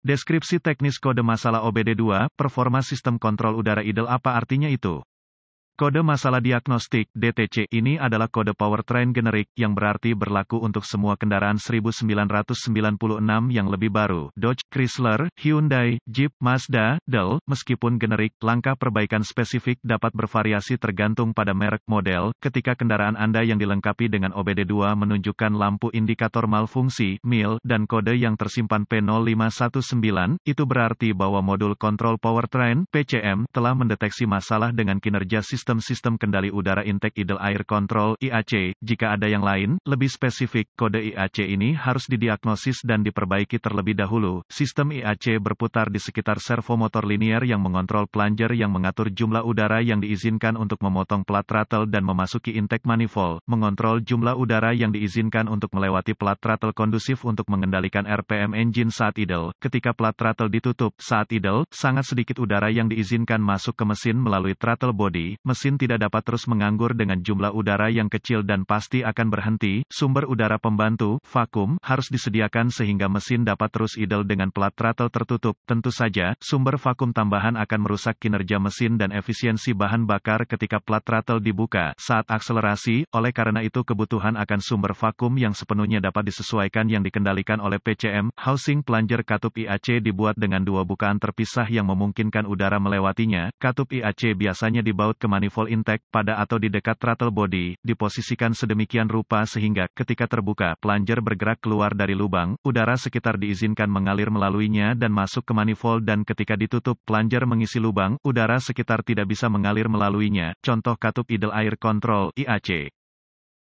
Deskripsi teknis kode masalah OBD2, performa sistem kontrol udara idle apa artinya itu? Kode masalah diagnostik (DTC) ini adalah kode powertrain generik yang berarti berlaku untuk semua kendaraan 1996 yang lebih baru, Dodge, Chrysler, Hyundai, Jeep, Mazda, Dell. Meskipun generik, langkah perbaikan spesifik dapat bervariasi tergantung pada merek model. Ketika kendaraan Anda yang dilengkapi dengan OBD2 menunjukkan lampu indikator malfungsi (MIL) dan kode yang tersimpan P0519, itu berarti bahwa modul kontrol powertrain (PCM) telah mendeteksi masalah dengan kinerja sistem kendali udara intake idle air control (IAC). Jika ada yang lain, lebih spesifik, kode IAC ini harus didiagnosis dan diperbaiki terlebih dahulu. Sistem IAC berputar di sekitar servomotor linier yang mengontrol plunger yang mengatur jumlah udara yang diizinkan untuk memotong plat throttle dan memasuki intake manifold, mengontrol jumlah udara yang diizinkan untuk melewati plat throttle kondusif untuk mengendalikan RPM engine saat idle. Ketika plat throttle ditutup saat idle, sangat sedikit udara yang diizinkan masuk ke mesin melalui throttle body. Mesin tidak dapat terus menganggur dengan jumlah udara yang kecil dan pasti akan berhenti. Sumber udara pembantu, vakum, harus disediakan sehingga mesin dapat terus idle dengan plat throttle tertutup. Tentu saja, sumber vakum tambahan akan merusak kinerja mesin dan efisiensi bahan bakar ketika plat throttle dibuka saat akselerasi. Oleh karena itu kebutuhan akan sumber vakum yang sepenuhnya dapat disesuaikan yang dikendalikan oleh PCM. Housing plunger katup IAC dibuat dengan dua bukaan terpisah yang memungkinkan udara melewatinya. Katup IAC biasanya dibaut ke manifold intake pada atau di dekat throttle body, diposisikan sedemikian rupa sehingga ketika terbuka, plunger bergerak keluar dari lubang, udara sekitar diizinkan mengalir melaluinya dan masuk ke manifold dan ketika ditutup, plunger mengisi lubang, udara sekitar tidak bisa mengalir melaluinya. Contoh katup idle air control (IAC).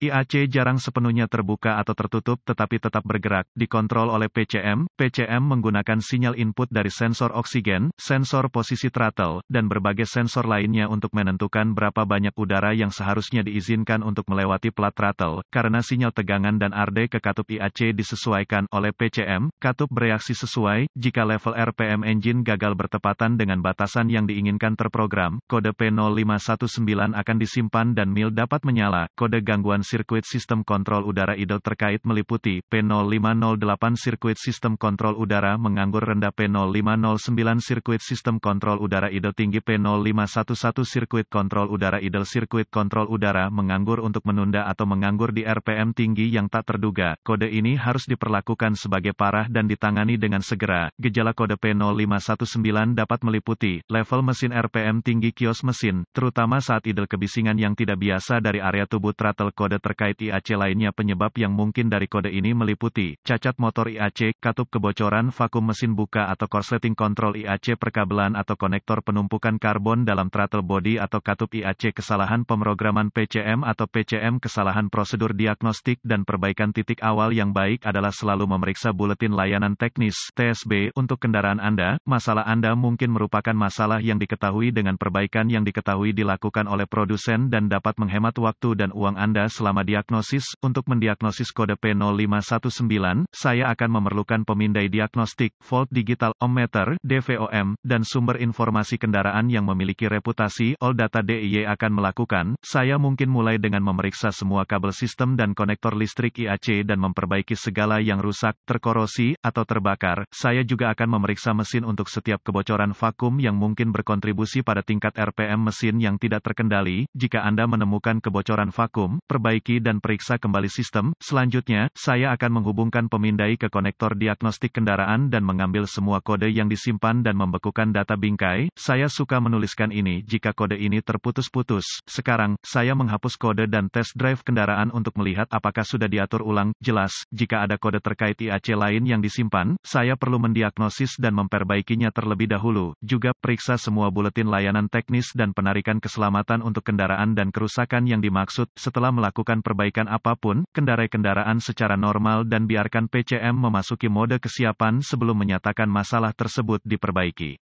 IAC jarang sepenuhnya terbuka atau tertutup tetapi tetap bergerak, dikontrol oleh PCM. PCM menggunakan sinyal input dari sensor oksigen, sensor posisi throttle, dan berbagai sensor lainnya untuk menentukan berapa banyak udara yang seharusnya diizinkan untuk melewati plat throttle. Karena sinyal tegangan dan arde ke katup IAC disesuaikan oleh PCM, katup bereaksi sesuai. Jika level RPM engine gagal bertepatan dengan batasan yang diinginkan terprogram, kode P0519 akan disimpan dan MIL dapat menyala. Kode gangguan sirkuit sistem kontrol udara idle terkait meliputi P0508 sirkuit sistem kontrol udara menganggur rendah, P0509 sirkuit sistem kontrol udara idle tinggi, P0511 sirkuit kontrol udara idle sirkuit kontrol udara menganggur untuk menunda atau menganggur di RPM tinggi yang tak terduga. Kode ini harus diperlakukan sebagai parah dan ditangani dengan segera. Gejala kode P0519 dapat meliputi level mesin RPM tinggi kios mesin, terutama saat idle, kebisingan yang tidak biasa dari area tubuh throttle. Kode terkait IAC lainnya penyebab yang mungkin dari kode ini meliputi cacat motor IAC, katup kebocoran vakum mesin buka atau korsleting kontrol IAC, perkabelan atau konektor penumpukan karbon dalam throttle body atau katup IAC, kesalahan pemrograman PCM atau PCM, kesalahan prosedur diagnostik dan perbaikan. Titik awal yang baik adalah selalu memeriksa buletin layanan teknis (TSB) untuk kendaraan Anda. Masalah Anda mungkin merupakan masalah yang diketahui dengan perbaikan yang diketahui dilakukan oleh produsen dan dapat menghemat waktu dan uang Anda selama diagnosis. Untuk mendiagnosis kode P0519, saya akan memerlukan pemindai diagnostik, volt digital, ohmmeter, DVOM, dan sumber informasi kendaraan yang memiliki reputasi. All data DIY akan melakukan. Saya mungkin mulai dengan memeriksa semua kabel sistem dan konektor listrik IAC dan memperbaiki segala yang rusak, terkorosi, atau terbakar. Saya juga akan memeriksa mesin untuk setiap kebocoran vakum yang mungkin berkontribusi pada tingkat RPM mesin yang tidak terkendali. Jika Anda menemukan kebocoran vakum, perbaiki dan periksa kembali sistem. Selanjutnya, saya akan menghubungkan pemindai ke konektor diagnostik kendaraan dan mengambil semua kode yang disimpan dan membekukan data bingkai. Saya suka menuliskan ini jika kode ini terputus-putus. Sekarang, saya menghapus kode dan test drive kendaraan untuk melihat apakah sudah diatur ulang. Jelas, jika ada kode terkait IAC lain yang disimpan, saya perlu mendiagnosis dan memperbaikinya terlebih dahulu. Juga, periksa semua buletin layanan teknis dan penarikan keselamatan untuk kendaraan dan kerusakan yang dimaksud. Setelah melakukan perbaikan apapun, kendarai kendaraan secara normal dan biarkan PCM memasuki mode kesiapan sebelum menyatakan masalah tersebut diperbaiki.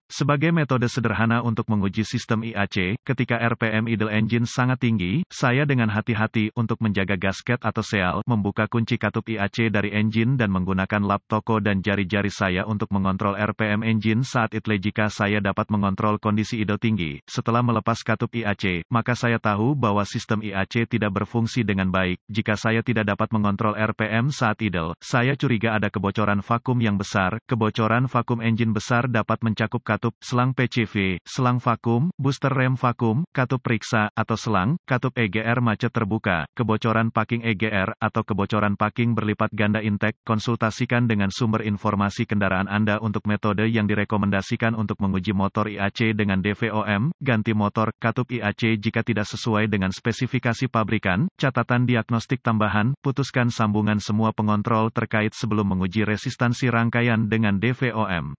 Sebagai metode sederhana untuk menguji sistem IAC, ketika RPM idle engine sangat tinggi, saya dengan hati-hati untuk menjaga gasket atau seal, membuka kunci katup IAC dari engine dan menggunakan lap toko dan jari-jari saya untuk mengontrol RPM engine saat idle. Jika saya dapat mengontrol kondisi idle tinggi, setelah melepas katup IAC, maka saya tahu bahwa sistem IAC tidak berfungsi dengan baik. Jika saya tidak dapat mengontrol RPM saat idle, saya curiga ada kebocoran vakum yang besar. Kebocoran vakum engine besar dapat mencakup katup, selang PCV, selang vakum, booster rem vakum, katup periksa, atau selang, katup EGR macet terbuka, kebocoran packing EGR, atau kebocoran packing berlipat ganda intake. Konsultasikan dengan sumber informasi kendaraan Anda untuk metode yang direkomendasikan untuk menguji motor IAC dengan DVOM. Ganti motor, katup IAC jika tidak sesuai dengan spesifikasi pabrikan. Catatan diagnostik tambahan, putuskan sambungan semua pengontrol terkait sebelum menguji resistansi rangkaian dengan DVOM.